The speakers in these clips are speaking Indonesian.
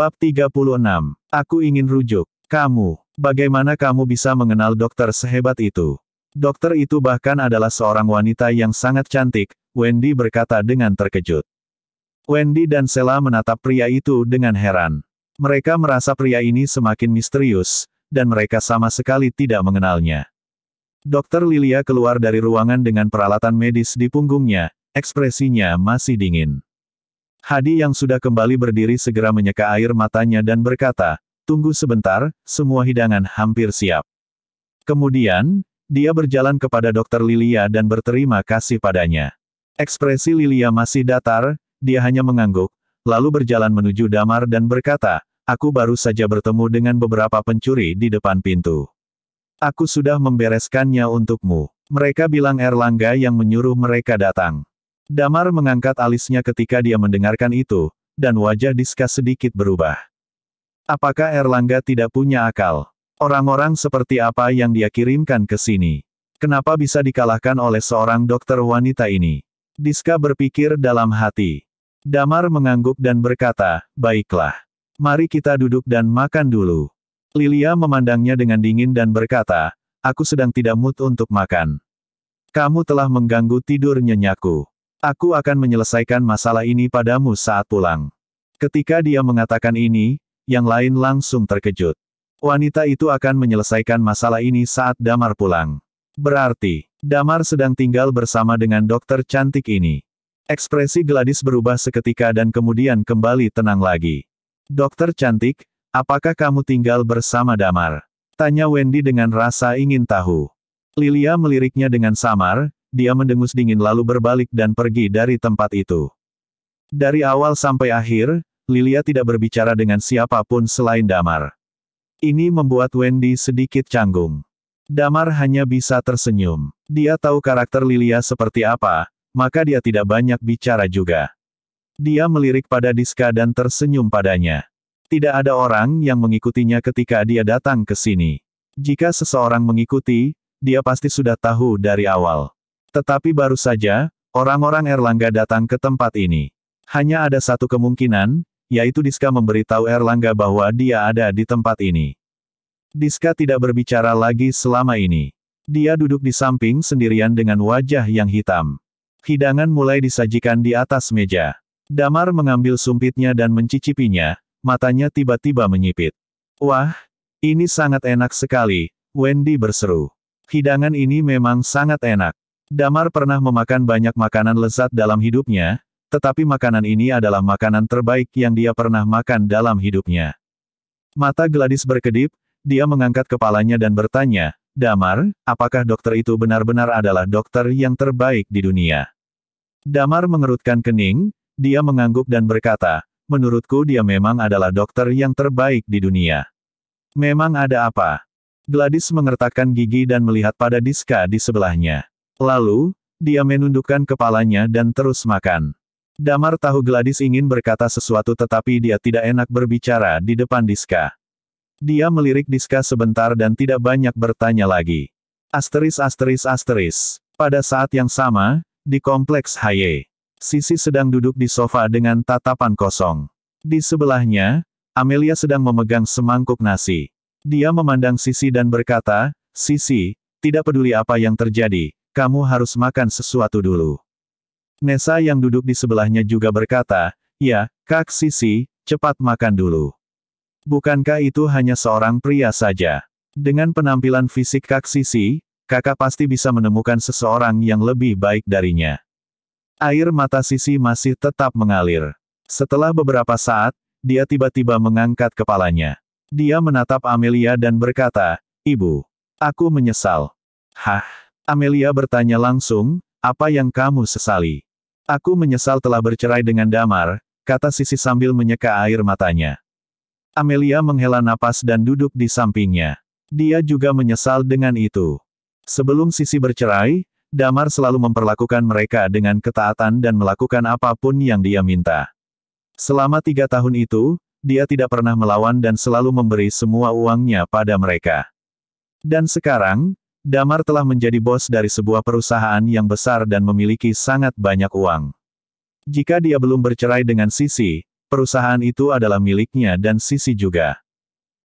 Bab 36. Aku ingin rujuk. Kamu. Bagaimana kamu bisa mengenal dokter sehebat itu? Dokter itu bahkan adalah seorang wanita yang sangat cantik, Wendy berkata dengan terkejut. Wendy dan Sheila menatap pria itu dengan heran. Mereka merasa pria ini semakin misterius, dan mereka sama sekali tidak mengenalnya. Dokter Lilia keluar dari ruangan dengan peralatan medis di punggungnya, ekspresinya masih dingin. Hadi yang sudah kembali berdiri segera menyeka air matanya dan berkata, "Tunggu sebentar, semua hidangan hampir siap." Kemudian, dia berjalan kepada Dokter Lilia dan berterima kasih padanya. Ekspresi Lilia masih datar, dia hanya mengangguk, lalu berjalan menuju Damar dan berkata, "Aku baru saja bertemu dengan beberapa pencuri di depan pintu. Aku sudah membereskannya untukmu." Mereka bilang Erlangga yang menyuruh mereka datang. Damar mengangkat alisnya ketika dia mendengarkan itu, dan wajah Diska sedikit berubah. Apakah Erlangga tidak punya akal? Orang-orang seperti apa yang dia kirimkan ke sini? Kenapa bisa dikalahkan oleh seorang dokter wanita ini? Diska berpikir dalam hati. Damar mengangguk dan berkata, "Baiklah. Mari kita duduk dan makan dulu." Lilia memandangnya dengan dingin dan berkata, "Aku sedang tidak mood untuk makan. Kamu telah mengganggu tidur nyenyaku. Aku akan menyelesaikan masalah ini padamu saat pulang." Ketika dia mengatakan ini, yang lain langsung terkejut. Wanita itu akan menyelesaikan masalah ini saat Damar pulang. Berarti, Damar sedang tinggal bersama dengan dokter cantik ini. Ekspresi Gladys berubah seketika dan kemudian kembali tenang lagi. "Dokter cantik, apakah kamu tinggal bersama Damar?" tanya Wendy dengan rasa ingin tahu. Lilia meliriknya dengan samar. Dia mendengus dingin lalu berbalik dan pergi dari tempat itu. Dari awal sampai akhir, Lilia tidak berbicara dengan siapapun selain Damar. Ini membuat Wendy sedikit canggung. Damar hanya bisa tersenyum. Dia tahu karakter Lilia seperti apa, maka dia tidak banyak bicara juga. Dia melirik pada Diska dan tersenyum padanya. Tidak ada orang yang mengikutinya ketika dia datang ke sini. Jika seseorang mengikuti, dia pasti sudah tahu dari awal. Tetapi baru saja, orang-orang Erlangga datang ke tempat ini. Hanya ada satu kemungkinan, yaitu Diska memberitahu Erlangga bahwa dia ada di tempat ini. Diska tidak berbicara lagi selama ini. Dia duduk di samping sendirian dengan wajah yang hitam. Hidangan mulai disajikan di atas meja. Damar mengambil sumpitnya dan mencicipinya, matanya tiba-tiba menyipit. "Wah, ini sangat enak sekali," Wendy berseru. "Hidangan ini memang sangat enak." Damar pernah memakan banyak makanan lezat dalam hidupnya, tetapi makanan ini adalah makanan terbaik yang dia pernah makan dalam hidupnya. Mata Gladys berkedip, dia mengangkat kepalanya dan bertanya, "Damar, apakah dokter itu benar-benar adalah dokter yang terbaik di dunia?" Damar mengerutkan kening, dia mengangguk dan berkata, "Menurutku dia memang adalah dokter yang terbaik di dunia." "Memang ada apa?" Gladys mengertakkan gigi dan melihat pada Diska di sebelahnya. Lalu, dia menundukkan kepalanya dan terus makan. Damar tahu Gladys ingin berkata sesuatu tetapi dia tidak enak berbicara di depan Diska. Dia melirik Diska sebentar dan tidak banyak bertanya lagi. Pada saat yang sama, di kompleks Haye, Sisi sedang duduk di sofa dengan tatapan kosong. Di sebelahnya, Amelia sedang memegang semangkuk nasi. Dia memandang Sisi dan berkata, "Sisi, tidak peduli apa yang terjadi, kamu harus makan sesuatu dulu." Nessa yang duduk di sebelahnya juga berkata, "Ya, Kak Sisi, cepat makan dulu." Bukankah itu hanya seorang pria saja? Dengan penampilan fisik Kak Sisi, kakak pasti bisa menemukan seseorang yang lebih baik darinya. Air mata Sisi masih tetap mengalir. Setelah beberapa saat, dia tiba-tiba mengangkat kepalanya. Dia menatap Amelia dan berkata, "Ibu, aku menyesal." "Hah?" Amelia bertanya langsung, "Apa yang kamu sesali?" "Aku menyesal telah bercerai dengan Damar," kata Sisi sambil menyeka air matanya. Amelia menghela napas dan duduk di sampingnya. Dia juga menyesal dengan itu. Sebelum Sisi bercerai, Damar selalu memperlakukan mereka dengan ketaatan dan melakukan apapun yang dia minta. Selama 3 tahun itu, dia tidak pernah melawan dan selalu memberi semua uangnya pada mereka. Dan sekarang, Damar telah menjadi bos dari sebuah perusahaan yang besar dan memiliki sangat banyak uang. Jika dia belum bercerai dengan Sisi, perusahaan itu adalah miliknya dan Sisi juga.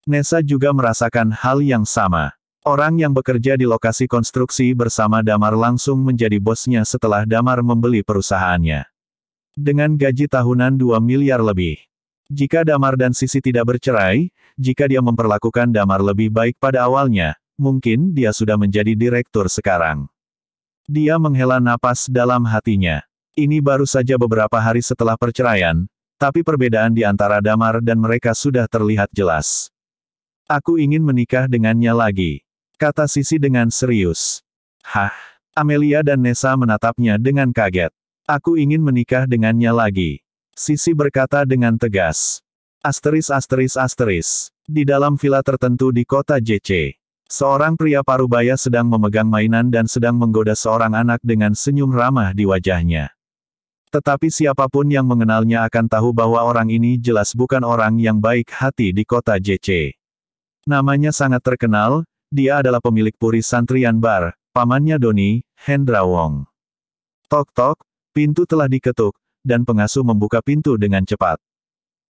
Nessa juga merasakan hal yang sama. Orang yang bekerja di lokasi konstruksi bersama Damar langsung menjadi bosnya setelah Damar membeli perusahaannya. Dengan gaji tahunan 2 miliar lebih. Jika Damar dan Sisi tidak bercerai, jika dia memperlakukan Damar lebih baik pada awalnya, mungkin dia sudah menjadi direktur sekarang. Dia menghela napas dalam hatinya. Ini baru saja beberapa hari setelah perceraian, tapi perbedaan di antara Damar dan mereka sudah terlihat jelas. Aku ingin menikah dengannya lagi, kata Sisi dengan serius. Hah? Amelia dan Nessa menatapnya dengan kaget. Aku ingin menikah dengannya lagi. Sisi berkata dengan tegas. Di dalam villa tertentu di kota JC. Seorang pria parubaya sedang memegang mainan dan sedang menggoda seorang anak dengan senyum ramah di wajahnya. Tetapi siapapun yang mengenalnya akan tahu bahwa orang ini jelas bukan orang yang baik hati di kota JC. Namanya sangat terkenal, dia adalah pemilik Puri Santrian Bar, pamannya Doni, Hendra Wong. Tok-tok, pintu telah diketuk, dan pengasuh membuka pintu dengan cepat.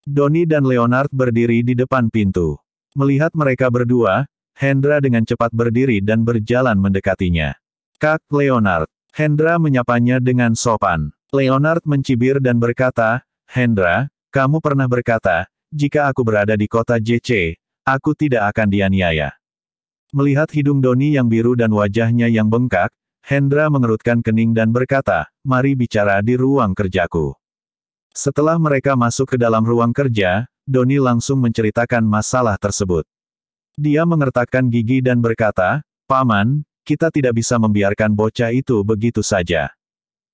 Doni dan Leonard berdiri di depan pintu. Melihat mereka berdua, Hendra dengan cepat berdiri dan berjalan mendekatinya. Kak Leonard. Hendra menyapanya dengan sopan. Leonard mencibir dan berkata, Hendra, kamu pernah berkata, jika aku berada di kota JC, aku tidak akan dianiaya. Melihat hidung Doni yang biru dan wajahnya yang bengkak, Hendra mengerutkan kening dan berkata, mari bicara di ruang kerjaku. Setelah mereka masuk ke dalam ruang kerja, Doni langsung menceritakan masalah tersebut. Dia mengertakkan gigi dan berkata, Paman, kita tidak bisa membiarkan bocah itu begitu saja.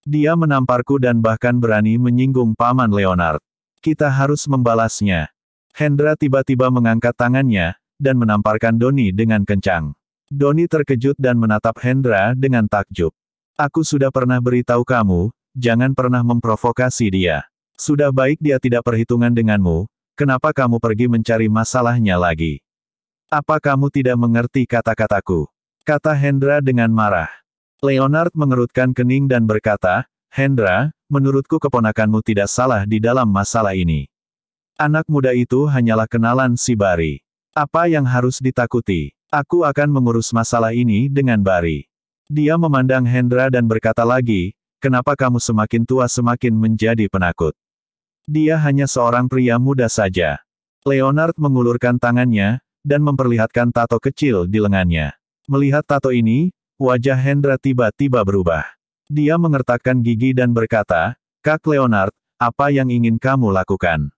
Dia menamparku dan bahkan berani menyinggung Paman Leonard. Kita harus membalasnya. Hendra tiba-tiba mengangkat tangannya, dan menamparkan Doni dengan kencang. Doni terkejut dan menatap Hendra dengan takjub. Aku sudah pernah beritahu kamu, jangan pernah memprovokasi dia. Sudah baik dia tidak perhitungan denganmu, kenapa kamu pergi mencari masalahnya lagi? Apa kamu tidak mengerti kata-kataku? Kata Hendra dengan marah. Leonard mengerutkan kening dan berkata, Hendra, menurutku keponakanmu tidak salah di dalam masalah ini. Anak muda itu hanyalah kenalan si Bari. Apa yang harus ditakuti? Aku akan mengurus masalah ini dengan Bari. Dia memandang Hendra dan berkata lagi, kenapa kamu semakin tua semakin menjadi penakut? Dia hanya seorang pria muda saja. Leonard mengulurkan tangannya, dan memperlihatkan tato kecil di lengannya. Melihat tato ini, wajah Hendra tiba-tiba berubah. Dia mengertakkan gigi dan berkata, Kak Leonard, apa yang ingin kamu lakukan?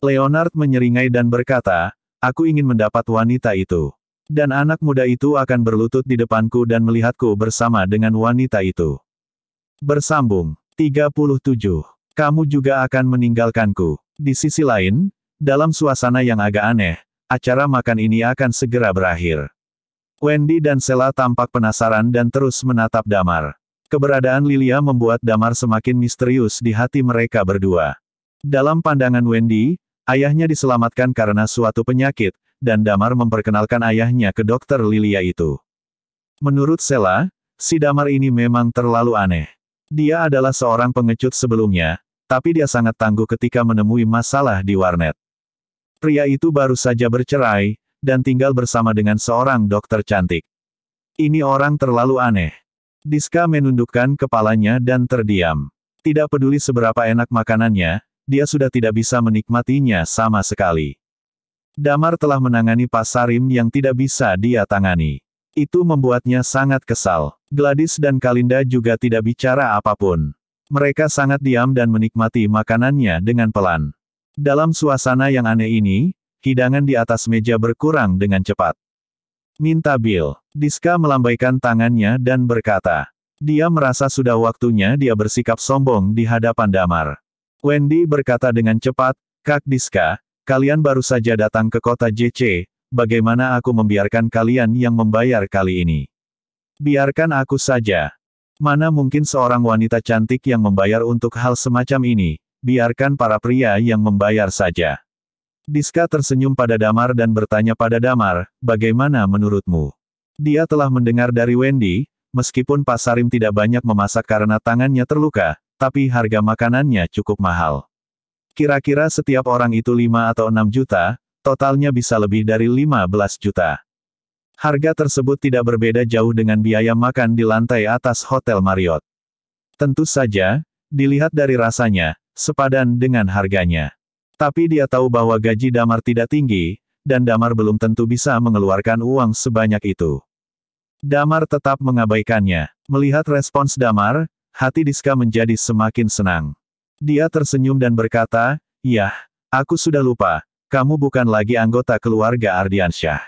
Leonard menyeringai dan berkata, aku ingin mendapat wanita itu. Dan anak muda itu akan berlutut di depanku dan melihatku bersama dengan wanita itu. Bersambung. 37. Kamu juga akan meninggalkanku. Di sisi lain, dalam suasana yang agak aneh, acara makan ini akan segera berakhir. Wendy dan Sheila tampak penasaran dan terus menatap Damar. Keberadaan Lilia membuat Damar semakin misterius di hati mereka berdua. Dalam pandangan Wendy, ayahnya diselamatkan karena suatu penyakit, dan Damar memperkenalkan ayahnya ke dokter Lilia itu. Menurut Sheila, si Damar ini memang terlalu aneh. Dia adalah seorang pengecut sebelumnya, tapi dia sangat tangguh ketika menemui masalah di warnet. Pria itu baru saja bercerai, dan tinggal bersama dengan seorang dokter cantik. Ini orang terlalu aneh. Diska menundukkan kepalanya dan terdiam. Tidak peduli seberapa enak makanannya, dia sudah tidak bisa menikmatinya sama sekali. Damar telah menangani Pak Sarim yang tidak bisa dia tangani. Itu membuatnya sangat kesal. Gladys dan Kalinda juga tidak bicara apapun. Mereka sangat diam dan menikmati makanannya dengan pelan. Dalam suasana yang aneh ini, hidangan di atas meja berkurang dengan cepat. Minta bil. Diska melambaikan tangannya dan berkata. Dia merasa sudah waktunya dia bersikap sombong di hadapan Damar. Wendy berkata dengan cepat, Kak Diska, kalian baru saja datang ke kota JC, bagaimana aku membiarkan kalian yang membayar kali ini? Biarkan aku saja. Mana mungkin seorang wanita cantik yang membayar untuk hal semacam ini, biarkan para pria yang membayar saja. Diska tersenyum pada Damar dan bertanya pada Damar, bagaimana menurutmu? Dia telah mendengar dari Wendy, meskipun Pak Sarim tidak banyak memasak karena tangannya terluka, tapi harga makanannya cukup mahal. Kira-kira setiap orang itu 5 atau 6 juta, totalnya bisa lebih dari 15 juta. Harga tersebut tidak berbeda jauh dengan biaya makan di lantai atas Hotel Marriott. Tentu saja, dilihat dari rasanya, sepadan dengan harganya. Tapi dia tahu bahwa gaji Damar tidak tinggi, dan Damar belum tentu bisa mengeluarkan uang sebanyak itu. Damar tetap mengabaikannya. Melihat respons Damar, hati Diska menjadi semakin senang. Dia tersenyum dan berkata, "Yah, aku sudah lupa, kamu bukan lagi anggota keluarga Ardiansyah.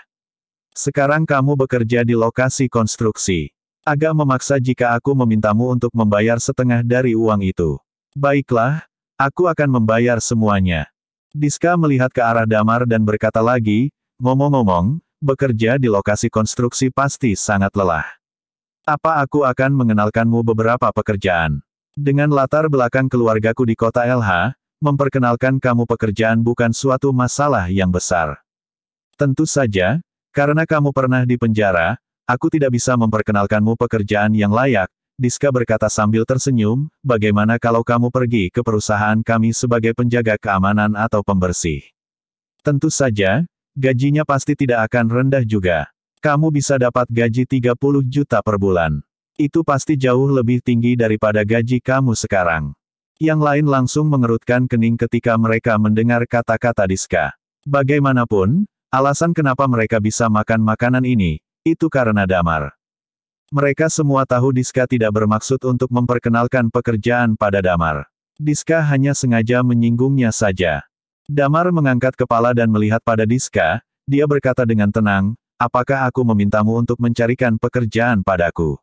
Sekarang kamu bekerja di lokasi konstruksi. Agak memaksa jika aku memintamu untuk membayar setengah dari uang itu. Baiklah, aku akan membayar semuanya." Diska melihat ke arah Damar dan berkata lagi, "Ngomong-ngomong, bekerja di lokasi konstruksi pasti sangat lelah. Apa aku akan mengenalkanmu beberapa pekerjaan? Dengan latar belakang keluargaku di kota LH, memperkenalkan kamu pekerjaan bukan suatu masalah yang besar. Tentu saja, karena kamu pernah di penjara, aku tidak bisa memperkenalkanmu pekerjaan yang layak." Diska berkata sambil tersenyum, "Bagaimana kalau kamu pergi ke perusahaan kami sebagai penjaga keamanan atau pembersih? Tentu saja, gajinya pasti tidak akan rendah juga. Kamu bisa dapat gaji 30 juta per bulan. Itu pasti jauh lebih tinggi daripada gaji kamu sekarang." Yang lain langsung mengerutkan kening ketika mereka mendengar kata-kata Diska. Bagaimanapun, alasan kenapa mereka bisa makan makanan ini, itu karena Damar. Mereka semua tahu Diska tidak bermaksud untuk memperkenalkan pekerjaan pada Damar. Diska hanya sengaja menyinggungnya saja. Damar mengangkat kepala dan melihat pada Diska, dia berkata dengan tenang, "Apakah aku memintamu untuk mencarikan pekerjaan padaku?"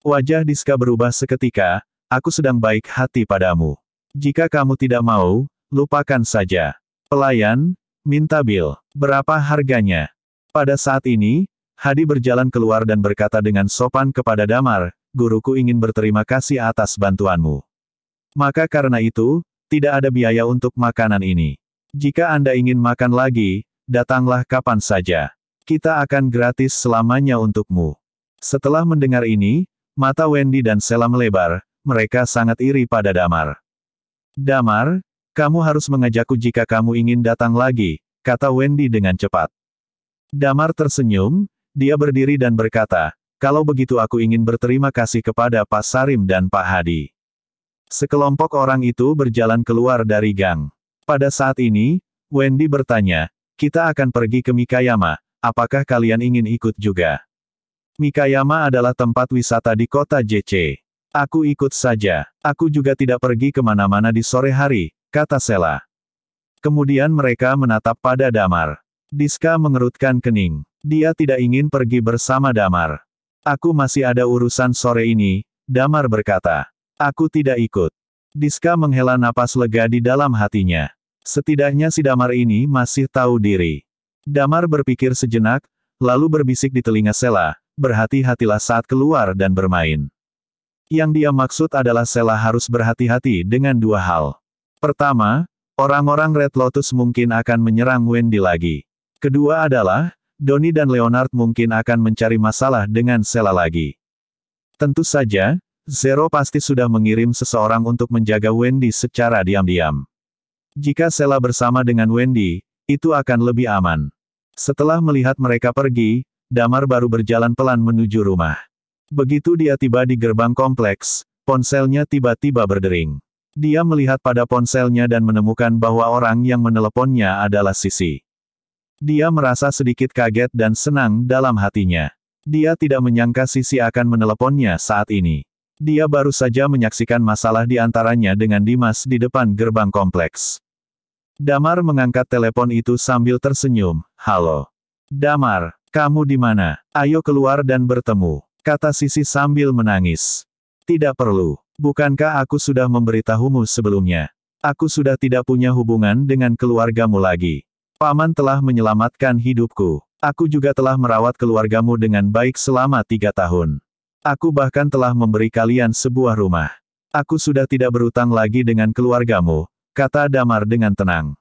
Wajah Diska berubah seketika, "Aku sedang baik hati padamu. Jika kamu tidak mau, lupakan saja. Pelayan, minta bil. Berapa harganya?" Pada saat ini, Hadi berjalan keluar dan berkata dengan sopan kepada Damar, "Guruku ingin berterima kasih atas bantuanmu. Maka karena itu, tidak ada biaya untuk makanan ini. Jika Anda ingin makan lagi, datanglah kapan saja. Kita akan gratis selamanya untukmu." Setelah mendengar ini, mata Wendy dan Sheila melebar, mereka sangat iri pada Damar. "Damar, kamu harus mengajakku jika kamu ingin datang lagi," kata Wendy dengan cepat. Damar tersenyum, dia berdiri dan berkata, "Kalau begitu aku ingin berterima kasih kepada Pak Sarim dan Pak Hadi." Sekelompok orang itu berjalan keluar dari gang. Pada saat ini, Wendy bertanya, "Kita akan pergi ke Mikayama, apakah kalian ingin ikut juga?" Mikayama adalah tempat wisata di kota JC. "Aku ikut saja. Aku juga tidak pergi kemana-mana di sore hari," kata Sheila. Kemudian mereka menatap pada Damar. Diska mengerutkan kening. Dia tidak ingin pergi bersama Damar. "Aku masih ada urusan sore ini," Damar berkata. "Aku tidak ikut." Diska menghela napas lega di dalam hatinya. Setidaknya si Damar ini masih tahu diri. Damar berpikir sejenak, lalu berbisik di telinga Sheila, "Berhati-hatilah saat keluar dan bermain." Yang dia maksud adalah Sheila harus berhati-hati dengan dua hal. Pertama, orang-orang Red Lotus mungkin akan menyerang Wendy lagi. Kedua adalah, Donnie dan Leonard mungkin akan mencari masalah dengan Sheila lagi. Tentu saja, Zero pasti sudah mengirim seseorang untuk menjaga Wendy secara diam-diam. Jika Sheila bersama dengan Wendy, itu akan lebih aman. Setelah melihat mereka pergi, Damar baru berjalan pelan menuju rumah. Begitu dia tiba di gerbang kompleks, ponselnya tiba-tiba berdering. Dia melihat pada ponselnya dan menemukan bahwa orang yang meneleponnya adalah Sisi. Dia merasa sedikit kaget dan senang dalam hatinya. Dia tidak menyangka Sisi akan meneleponnya saat ini. Dia baru saja menyaksikan masalah di antaranya dengan Dimas di depan gerbang kompleks. Damar mengangkat telepon itu sambil tersenyum. "Halo. Damar, kamu di mana? Ayo keluar dan bertemu," kata Sisi sambil menangis. "Tidak perlu. Bukankah aku sudah memberitahumu sebelumnya? Aku sudah tidak punya hubungan dengan keluargamu lagi. Paman telah menyelamatkan hidupku. Aku juga telah merawat keluargamu dengan baik selama 3 tahun. Aku bahkan telah memberi kalian sebuah rumah. Aku sudah tidak berutang lagi dengan keluargamu," kata Damar dengan tenang.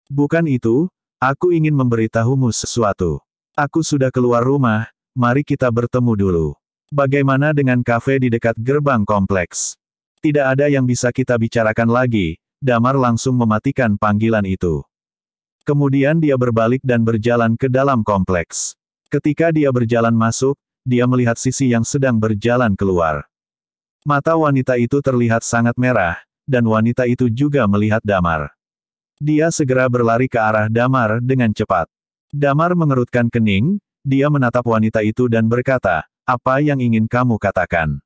"Bukan itu, aku ingin memberitahumu sesuatu. Aku sudah keluar rumah, mari kita bertemu dulu. Bagaimana dengan kafe di dekat gerbang kompleks? Tidak ada yang bisa kita bicarakan lagi," Damar langsung mematikan panggilan itu. Kemudian dia berbalik dan berjalan ke dalam kompleks. Ketika dia berjalan masuk, dia melihat Sisi yang sedang berjalan keluar. Mata wanita itu terlihat sangat merah, dan wanita itu juga melihat Damar. Dia segera berlari ke arah Damar dengan cepat. Damar mengerutkan kening, dia menatap wanita itu dan berkata, "Apa yang ingin kamu katakan?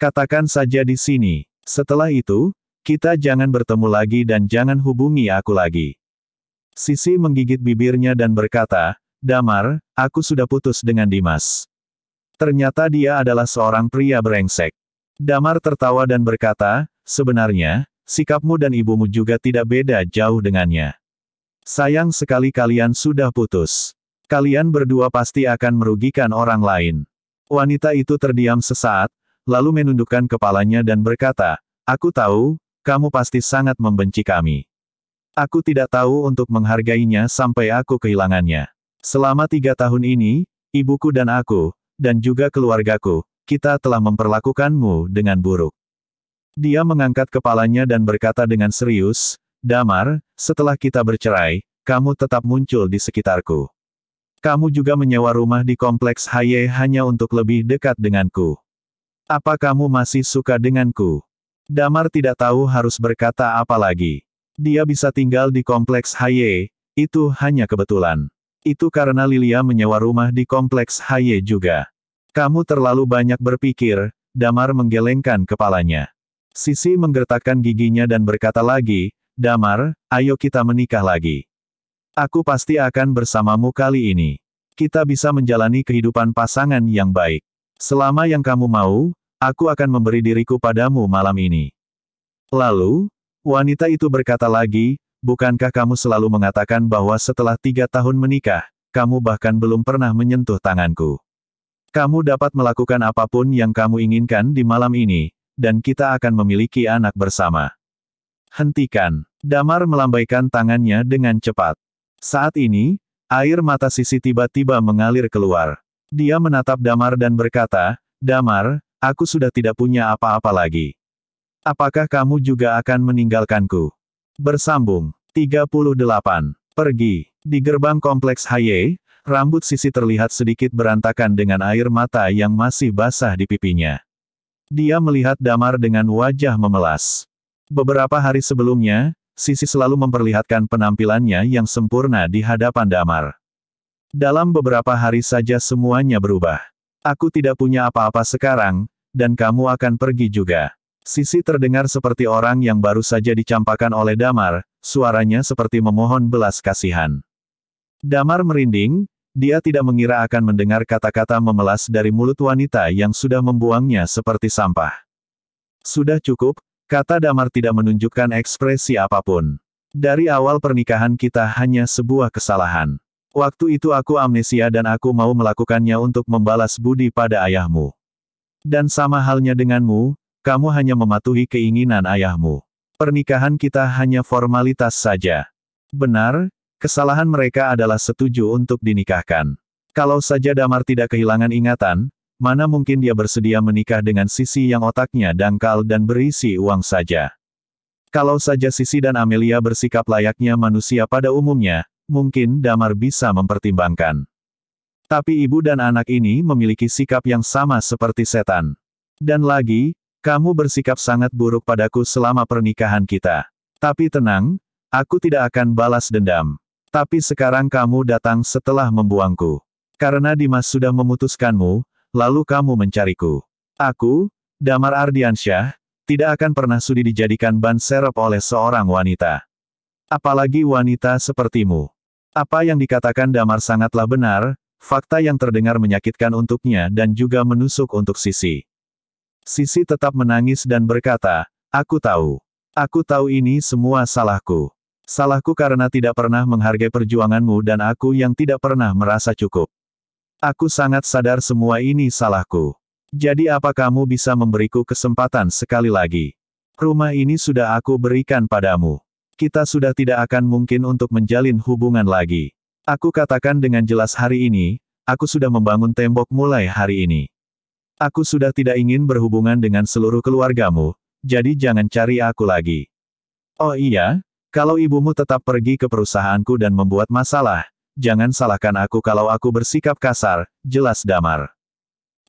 Katakan saja di sini. Setelah itu, kita jangan bertemu lagi dan jangan hubungi aku lagi." Sisi menggigit bibirnya dan berkata, "Damar, aku sudah putus dengan Dimas." Ternyata dia adalah seorang pria brengsek. Damar tertawa dan berkata, "Sebenarnya, sikapmu dan ibumu juga tidak beda jauh dengannya. Sayang sekali kalian sudah putus. Kalian berdua pasti akan merugikan orang lain." Wanita itu terdiam sesaat, lalu menundukkan kepalanya dan berkata, "Aku tahu, kamu pasti sangat membenci kami. Aku tidak tahu untuk menghargainya sampai aku kehilangannya. Selama 3 tahun ini, ibuku dan aku, dan juga keluargaku, kita telah memperlakukanmu dengan buruk." Dia mengangkat kepalanya dan berkata dengan serius, "Damar, setelah kita bercerai, kamu tetap muncul di sekitarku. Kamu juga menyewa rumah di kompleks HY hanya untuk lebih dekat denganku. Apa kamu masih suka denganku?" Damar tidak tahu harus berkata apa lagi. Dia bisa tinggal di kompleks HY, itu hanya kebetulan. Itu karena Lilia menyewa rumah di kompleks HY juga. "Kamu terlalu banyak berpikir," Damar menggelengkan kepalanya. Sisi menggertakkan giginya dan berkata lagi, "Damar, ayo kita menikah lagi. Aku pasti akan bersamamu kali ini. Kita bisa menjalani kehidupan pasangan yang baik. Selama yang kamu mau, aku akan memberi diriku padamu malam ini." Lalu, wanita itu berkata lagi, "Bukankah kamu selalu mengatakan bahwa setelah 3 tahun menikah, kamu bahkan belum pernah menyentuh tanganku? Kamu dapat melakukan apapun yang kamu inginkan di malam ini, dan kita akan memiliki anak bersama." "Hentikan!" Damar melambaikan tangannya dengan cepat. Saat ini, air mata Sisi tiba-tiba mengalir keluar. Dia menatap Damar dan berkata, "Damar, aku sudah tidak punya apa-apa lagi. Apakah kamu juga akan meninggalkanku?" Bersambung. 38. Pergi. Di gerbang kompleks HY, rambut Sisi terlihat sedikit berantakan dengan air mata yang masih basah di pipinya. Dia melihat Damar dengan wajah memelas. Beberapa hari sebelumnya, Sisi selalu memperlihatkan penampilannya yang sempurna di hadapan Damar. Dalam beberapa hari saja semuanya berubah. "Aku tidak punya apa-apa sekarang, dan kamu akan pergi juga." Sisi terdengar seperti orang yang baru saja dicampakan oleh Damar, suaranya seperti memohon belas kasihan. Damar merinding, dia tidak mengira akan mendengar kata-kata memelas dari mulut wanita yang sudah membuangnya seperti sampah. "Sudah cukup," kata Damar tidak menunjukkan ekspresi apapun. "Dari awal pernikahan kita hanya sebuah kesalahan. Waktu itu aku amnesia dan aku mau melakukannya untuk membalas budi pada ayahmu. Dan sama halnya denganmu, kamu hanya mematuhi keinginan ayahmu. Pernikahan kita hanya formalitas saja." Benar, kesalahan mereka adalah setuju untuk dinikahkan. Kalau saja Damar tidak kehilangan ingatan, mana mungkin dia bersedia menikah dengan Sisi yang otaknya dangkal dan berisi uang saja. Kalau saja Sisi dan Amelia bersikap layaknya manusia pada umumnya, mungkin Damar bisa mempertimbangkan. Tapi ibu dan anak ini memiliki sikap yang sama seperti setan. Dan lagi, kamu bersikap sangat buruk padaku selama pernikahan kita. Tapi tenang, aku tidak akan balas dendam. Tapi sekarang kamu datang setelah membuangku. Karena Dimas sudah memutuskanmu, lalu kamu mencariku. Aku, Damar Ardiansyah, tidak akan pernah sudi dijadikan ban serep oleh seorang wanita. Apalagi wanita sepertimu. Apa yang dikatakan Damar sangatlah benar, fakta yang terdengar menyakitkan untuknya dan juga menusuk untuk Sisi. Sisi tetap menangis dan berkata, "Aku tahu. Aku tahu ini semua salahku. Salahku karena tidak pernah menghargai perjuanganmu dan aku yang tidak pernah merasa cukup. Aku sangat sadar semua ini salahku. Jadi apa kamu bisa memberiku kesempatan sekali lagi? Rumah ini sudah aku berikan padamu. Kita sudah tidak akan mungkin untuk menjalin hubungan lagi. Aku katakan dengan jelas hari ini, aku sudah membangun tembok mulai hari ini. Aku sudah tidak ingin berhubungan dengan seluruh keluargamu, jadi jangan cari aku lagi." Oh iya, kalau ibumu tetap pergi ke perusahaanku dan membuat masalah, jangan salahkan aku kalau aku bersikap kasar, jelas Damar.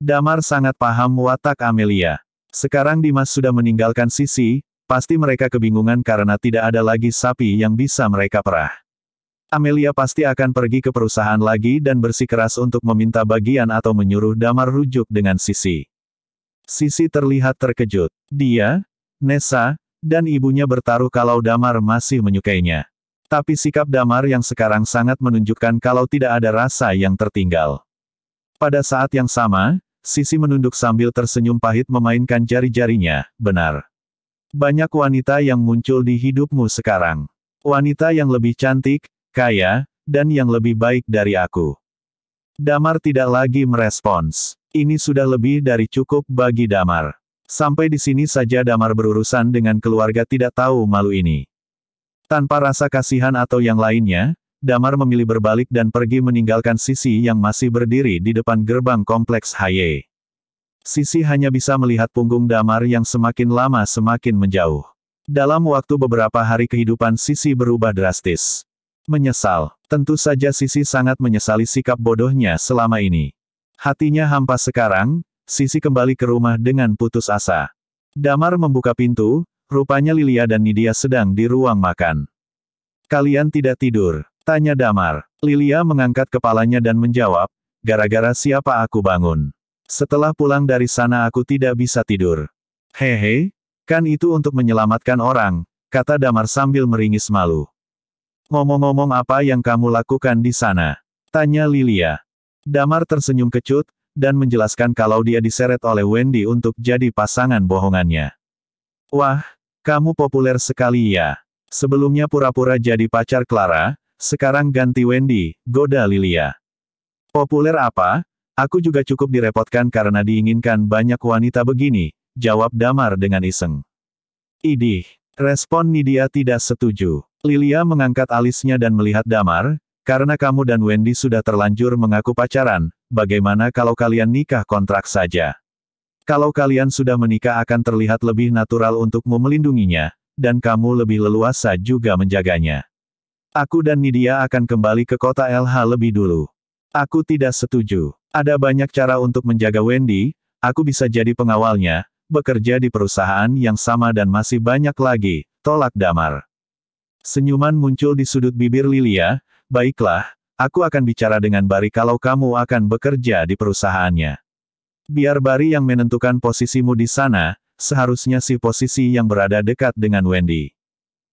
Damar sangat paham watak Amelia. Sekarang Dimas sudah meninggalkan Sisi, pasti mereka kebingungan karena tidak ada lagi sapi yang bisa mereka perah. Amelia pasti akan pergi ke perusahaan lagi dan bersikeras untuk meminta bagian atau menyuruh Damar rujuk dengan Sisi. Sisi terlihat terkejut. Dia, Nessa, dan ibunya bertaruh kalau Damar masih menyukainya. Tapi sikap Damar yang sekarang sangat menunjukkan kalau tidak ada rasa yang tertinggal. Pada saat yang sama, Sisi menunduk sambil tersenyum pahit memainkan jari-jarinya, benar. Banyak wanita yang muncul di hidupmu sekarang. Wanita yang lebih cantik, kaya, dan yang lebih baik dari aku. Damar tidak lagi merespons. Ini sudah lebih dari cukup bagi Damar. Sampai di sini saja Damar berurusan dengan keluarga tidak tahu malu ini. Tanpa rasa kasihan atau yang lainnya, Damar memilih berbalik dan pergi meninggalkan Sisi yang masih berdiri di depan gerbang kompleks Haye. Sisi hanya bisa melihat punggung Damar yang semakin lama semakin menjauh. Dalam waktu beberapa hari kehidupan Sisi berubah drastis. Menyesal. Tentu saja Sisi sangat menyesali sikap bodohnya selama ini. Hatinya hampa sekarang, Sisi kembali ke rumah dengan putus asa. Damar membuka pintu, rupanya Lilia dan Nidia sedang di ruang makan. Kalian tidak tidur? Tanya Damar. Lilia mengangkat kepalanya dan menjawab, gara-gara siapa aku bangun. Setelah pulang dari sana aku tidak bisa tidur. Hehe, kan itu untuk menyelamatkan orang, kata Damar sambil meringis malu. Ngomong-ngomong apa yang kamu lakukan di sana? Tanya Lilia. Damar tersenyum kecut, dan menjelaskan kalau dia diseret oleh Wendy untuk jadi pasangan bohongannya. Wah, kamu populer sekali ya. Sebelumnya pura-pura jadi pacar Clara, sekarang ganti Wendy, goda Lilia. Populer apa? Aku juga cukup direpotkan karena diinginkan banyak wanita begini, jawab Damar dengan iseng. Idih, respon Nidia tidak setuju. Lilia mengangkat alisnya dan melihat Damar, karena kamu dan Wendy sudah terlanjur mengaku pacaran, bagaimana kalau kalian nikah kontrak saja? Kalau kalian sudah menikah akan terlihat lebih natural untukmu melindunginya, dan kamu lebih leluasa juga menjaganya. Aku dan Nidia akan kembali ke kota LH lebih dulu. Aku tidak setuju. Ada banyak cara untuk menjaga Wendy, aku bisa jadi pengawalnya, bekerja di perusahaan yang sama dan masih banyak lagi, tolak Damar. Senyuman muncul di sudut bibir Lilia, baiklah, aku akan bicara dengan Bari kalau kamu akan bekerja di perusahaannya. Biar Bari yang menentukan posisimu di sana, seharusnya si posisi yang berada dekat dengan Wendy.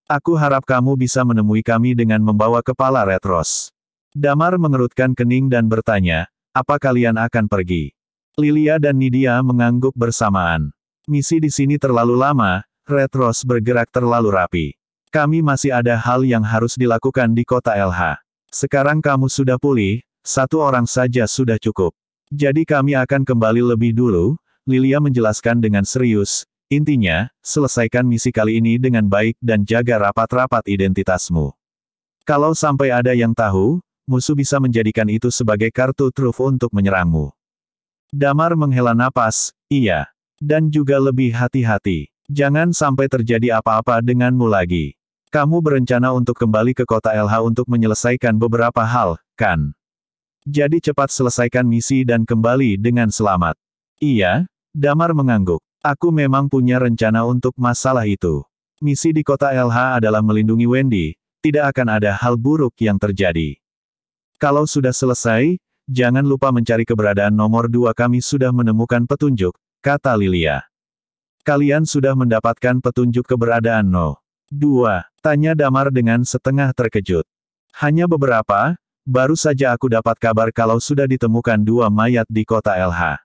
Aku harap kamu bisa menemui kami dengan membawa kepala Red Rose. Damar mengerutkan kening dan bertanya, apa kalian akan pergi? Lilia dan Nidia mengangguk bersamaan. Misi di sini terlalu lama, Red Rose bergerak terlalu rapi. Kami masih ada hal yang harus dilakukan di kota LH. Sekarang kamu sudah pulih, satu orang saja sudah cukup. Jadi kami akan kembali lebih dulu, Lilia menjelaskan dengan serius. Intinya, selesaikan misi kali ini dengan baik dan jaga rapat-rapat identitasmu. Kalau sampai ada yang tahu, musuh bisa menjadikan itu sebagai kartu truf untuk menyerangmu. Damar menghela napas, iya. Dan juga lebih hati-hati. Jangan sampai terjadi apa-apa denganmu lagi. Kamu berencana untuk kembali ke kota LH untuk menyelesaikan beberapa hal, kan? Jadi cepat selesaikan misi dan kembali dengan selamat. Iya, Damar mengangguk. Aku memang punya rencana untuk masalah itu. Misi di kota LH adalah melindungi Wendy, tidak akan ada hal buruk yang terjadi. Kalau sudah selesai, jangan lupa mencari keberadaan nomor 2 kami sudah menemukan petunjuk, kata Lilia. Kalian sudah mendapatkan petunjuk keberadaan No. 2, tanya Damar dengan setengah terkejut. Hanya beberapa, baru saja aku dapat kabar kalau sudah ditemukan 2 mayat di kota LH.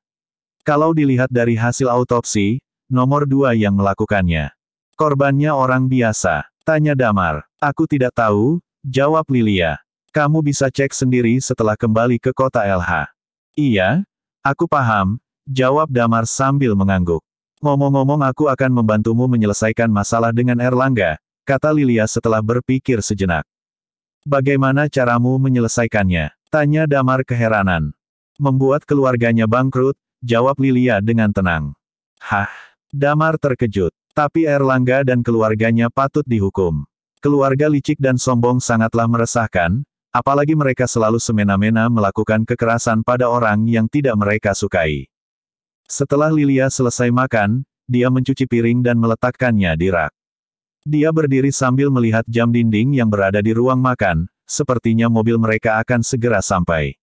Kalau dilihat dari hasil autopsi, nomor 2 yang melakukannya. Korbannya orang biasa, tanya Damar. Aku tidak tahu, jawab Lilia. Kamu bisa cek sendiri setelah kembali ke kota LH. Iya, aku paham, jawab Damar sambil mengangguk. Ngomong-ngomong aku akan membantumu menyelesaikan masalah dengan Erlangga, kata Lilia setelah berpikir sejenak. Bagaimana caramu menyelesaikannya? Tanya Damar keheranan. Membuat keluarganya bangkrut, jawab Lilia dengan tenang. Hah? Damar terkejut. Tapi Erlangga dan keluarganya patut dihukum. Keluarga licik dan sombong sangatlah meresahkan, apalagi mereka selalu semena-mena melakukan kekerasan pada orang yang tidak mereka sukai. Setelah Lilia selesai makan, dia mencuci piring dan meletakkannya di rak. Dia berdiri sambil melihat jam dinding yang berada di ruang makan, sepertinya mobil mereka akan segera sampai.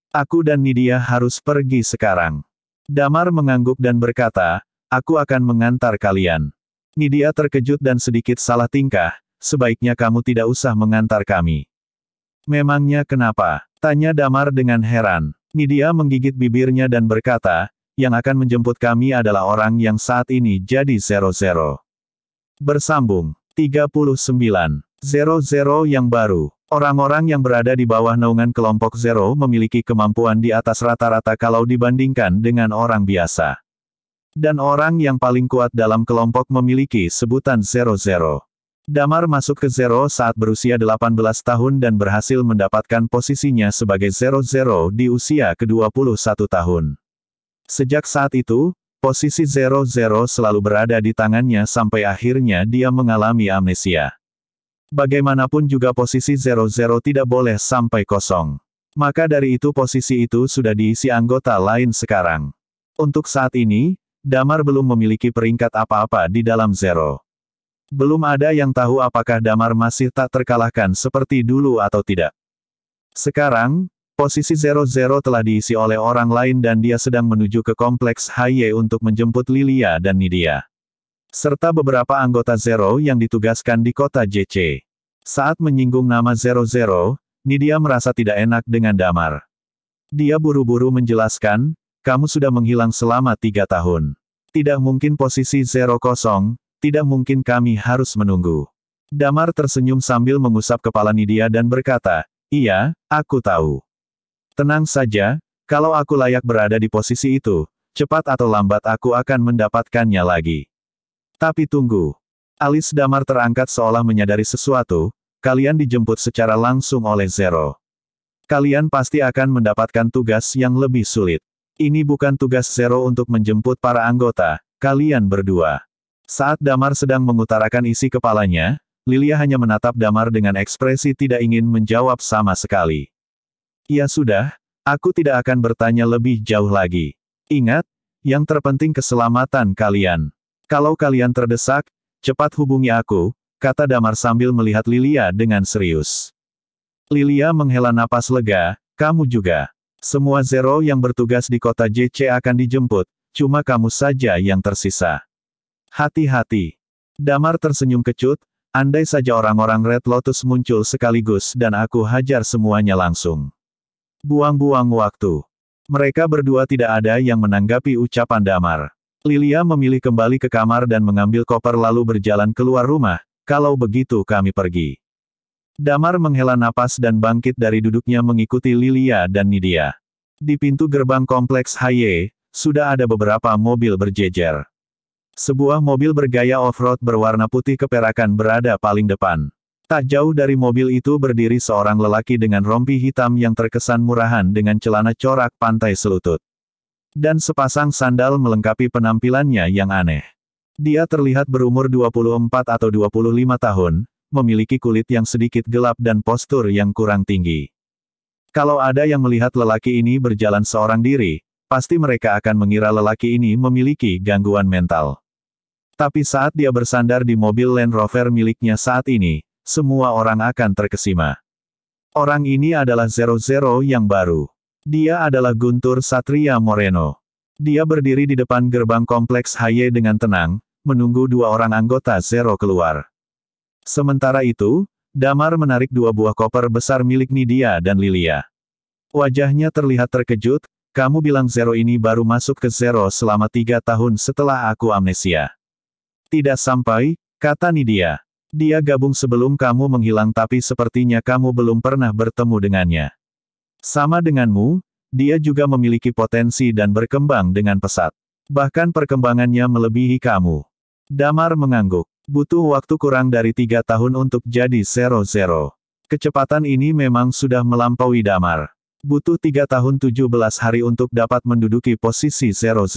Aku dan Nidia harus pergi sekarang. Damar mengangguk dan berkata, aku akan mengantar kalian. Nidia terkejut dan sedikit salah tingkah, sebaiknya kamu tidak usah mengantar kami. Memangnya kenapa? Tanya Damar dengan heran. Nidia menggigit bibirnya dan berkata, yang akan menjemput kami adalah orang yang saat ini jadi 00. Bersambung. 39. 00 yang baru. Orang-orang yang berada di bawah naungan kelompok Zero memiliki kemampuan di atas rata-rata kalau dibandingkan dengan orang biasa. Dan orang yang paling kuat dalam kelompok memiliki sebutan 00. Damar masuk ke Zero saat berusia 18 tahun dan berhasil mendapatkan posisinya sebagai 00 di usia ke-21 tahun. Sejak saat itu, posisi 00 selalu berada di tangannya sampai akhirnya dia mengalami amnesia. Bagaimanapun juga posisi 00 tidak boleh sampai kosong. Maka dari itu posisi itu sudah diisi anggota lain sekarang. Untuk saat ini, Damar belum memiliki peringkat apa-apa di dalam Zero. Belum ada yang tahu apakah Damar masih tak terkalahkan seperti dulu atau tidak. Sekarang, posisi 00 telah diisi oleh orang lain dan dia sedang menuju ke kompleks HY untuk menjemput Lilia dan Nidia. Serta beberapa anggota Zero yang ditugaskan di kota JC. Saat menyinggung nama 00, Nidia merasa tidak enak dengan Damar. Dia buru-buru menjelaskan, kamu sudah menghilang selama 3 tahun. Tidak mungkin posisi 0 kosong, tidak mungkin kami harus menunggu. Damar tersenyum sambil mengusap kepala Nidia dan berkata, iya, aku tahu. Tenang saja, kalau aku layak berada di posisi itu, cepat atau lambat aku akan mendapatkannya lagi. Tapi tunggu. Alis Damar terangkat seolah menyadari sesuatu, kalian dijemput secara langsung oleh Zero. Kalian pasti akan mendapatkan tugas yang lebih sulit. Ini bukan tugas Zero untuk menjemput para anggota, kalian berdua. Saat Damar sedang mengutarakan isi kepalanya, Lilia hanya menatap Damar dengan ekspresi tidak ingin menjawab sama sekali. Ya sudah, aku tidak akan bertanya lebih jauh lagi. Ingat, yang terpenting keselamatan kalian. Kalau kalian terdesak, cepat hubungi aku, kata Damar sambil melihat Lilia dengan serius. Lilia menghela napas lega, kamu juga. Semua Zero yang bertugas di kota JC akan dijemput, cuma kamu saja yang tersisa. Hati-hati. Damar tersenyum kecut, andai saja orang-orang Red Lotus muncul sekaligus dan aku hajar semuanya langsung. Buang-buang waktu. Mereka berdua tidak ada yang menanggapi ucapan Damar. Lilia memilih kembali ke kamar dan mengambil koper lalu berjalan keluar rumah, kalau begitu kami pergi. Damar menghela napas dan bangkit dari duduknya mengikuti Lilia dan Nidia. Di pintu gerbang kompleks HY, sudah ada beberapa mobil berjejer. Sebuah mobil bergaya off-road berwarna putih keperakan berada paling depan. Tak jauh dari mobil itu berdiri seorang lelaki dengan rompi hitam yang terkesan murahan dengan celana corak pantai selutut. Dan sepasang sandal melengkapi penampilannya yang aneh. Dia terlihat berumur 24 atau 25 tahun, memiliki kulit yang sedikit gelap dan postur yang kurang tinggi. Kalau ada yang melihat lelaki ini berjalan seorang diri, pasti mereka akan mengira lelaki ini memiliki gangguan mental. Tapi saat dia bersandar di mobil Land Rover miliknya saat ini, semua orang akan terkesima. Orang ini adalah 00 yang baru. Dia adalah Guntur Satria Moreno. Dia berdiri di depan gerbang kompleks HY dengan tenang, menunggu dua orang anggota Zero keluar. Sementara itu, Damar menarik dua buah koper besar milik Nidia dan Lilia. Wajahnya terlihat terkejut, kamu bilang Zero ini baru masuk ke Zero selama 3 tahun setelah aku amnesia. Tidak sampai, kata Nidia. Dia gabung sebelum kamu menghilang tapi sepertinya kamu belum pernah bertemu dengannya. Sama denganmu, dia juga memiliki potensi dan berkembang dengan pesat. Bahkan perkembangannya melebihi kamu. Damar mengangguk. Butuh waktu kurang dari 3 tahun untuk jadi 00. Kecepatan ini memang sudah melampaui Damar. Butuh 3 tahun 17 hari untuk dapat menduduki posisi 00.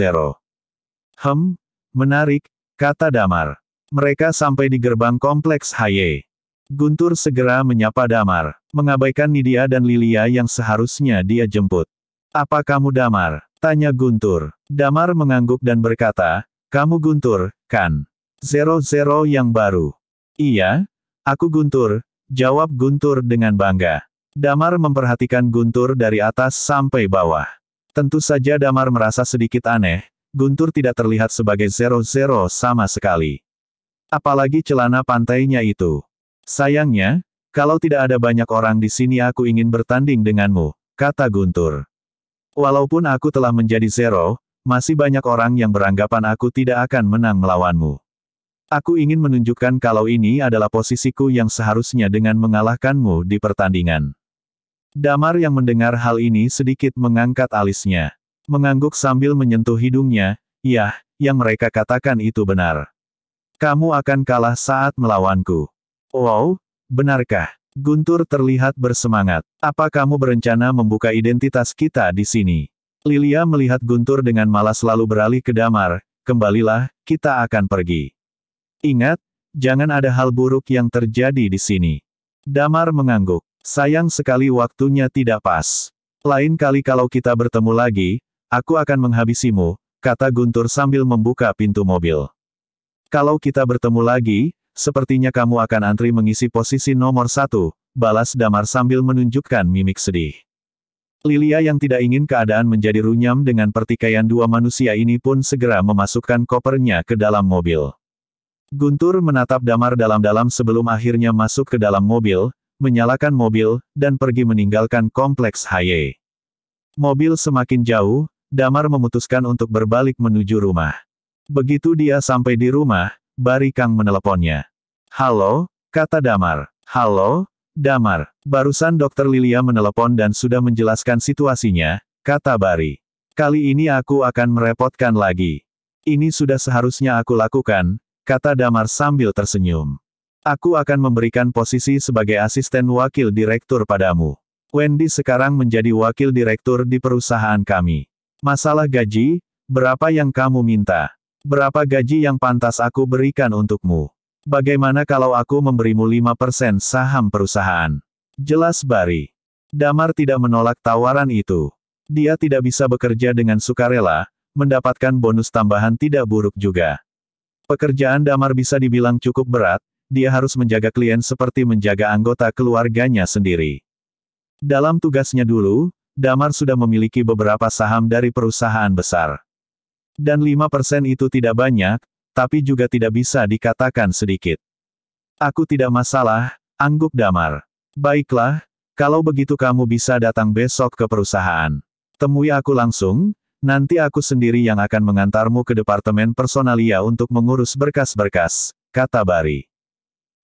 Menarik, kata Damar. Mereka sampai di gerbang kompleks Haye. Guntur segera menyapa Damar, mengabaikan Nidia dan Lilia yang seharusnya dia jemput. Apa kamu Damar? Tanya Guntur. Damar mengangguk dan berkata, kamu Guntur, kan? 00 yang baru. Iya, aku Guntur, jawab Guntur dengan bangga. Damar memperhatikan Guntur dari atas sampai bawah. Tentu saja Damar merasa sedikit aneh, Guntur tidak terlihat sebagai 00 sama sekali. Apalagi celana pantainya itu. Sayangnya, kalau tidak ada banyak orang di sini aku ingin bertanding denganmu, kata Guntur. Walaupun aku telah menjadi 0, masih banyak orang yang beranggapan aku tidak akan menang melawanmu. Aku ingin menunjukkan kalau ini adalah posisiku yang seharusnya dengan mengalahkanmu di pertandingan. Damar yang mendengar hal ini sedikit mengangkat alisnya. Mengangguk sambil menyentuh hidungnya, yah, yang mereka katakan itu benar. Kamu akan kalah saat melawanku. Wow, benarkah? Guntur terlihat bersemangat. Apa kamu berencana membuka identitas kita di sini? Lilia melihat Guntur dengan malas lalu beralih ke Damar, kembalilah, kita akan pergi. Ingat, jangan ada hal buruk yang terjadi di sini. Damar mengangguk. Sayang sekali waktunya tidak pas. Lain kali kalau kita bertemu lagi, aku akan menghabisimu, kata Guntur sambil membuka pintu mobil. Kalau kita bertemu lagi, sepertinya kamu akan antri mengisi posisi nomor 1, balas Damar sambil menunjukkan mimik sedih. Lilia yang tidak ingin keadaan menjadi runyam dengan pertikaian dua manusia ini pun segera memasukkan kopernya ke dalam mobil. Guntur menatap Damar dalam-dalam sebelum akhirnya masuk ke dalam mobil, menyalakan mobil, dan pergi meninggalkan kompleks Haye. Mobil semakin jauh, Damar memutuskan untuk berbalik menuju rumah. Begitu dia sampai di rumah, Bari Kang meneleponnya. Halo, kata Damar. Halo, Damar. Barusan Dokter Lilia menelepon dan sudah menjelaskan situasinya, kata Bari. Kali ini aku akan merepotkan lagi. Ini sudah seharusnya aku lakukan, kata Damar sambil tersenyum. Aku akan memberikan posisi sebagai asisten wakil direktur padamu. Wendy sekarang menjadi wakil direktur di perusahaan kami. Masalah gaji, berapa yang kamu minta? Berapa gaji yang pantas aku berikan untukmu? Bagaimana kalau aku memberimu 5% saham perusahaan? Jelas Bari. Damar tidak menolak tawaran itu. Dia tidak bisa bekerja dengan sukarela, mendapatkan bonus tambahan tidak buruk juga. Pekerjaan Damar bisa dibilang cukup berat, dia harus menjaga klien seperti menjaga anggota keluarganya sendiri. Dalam tugasnya dulu, Damar sudah memiliki beberapa saham dari perusahaan besar. Dan 5% itu tidak banyak, tapi juga tidak bisa dikatakan sedikit. Aku tidak masalah, angguk Damar. Baiklah, kalau begitu kamu bisa datang besok ke perusahaan. Temui aku langsung, nanti aku sendiri yang akan mengantarmu ke departemen personalia untuk mengurus berkas-berkas, kata Bari.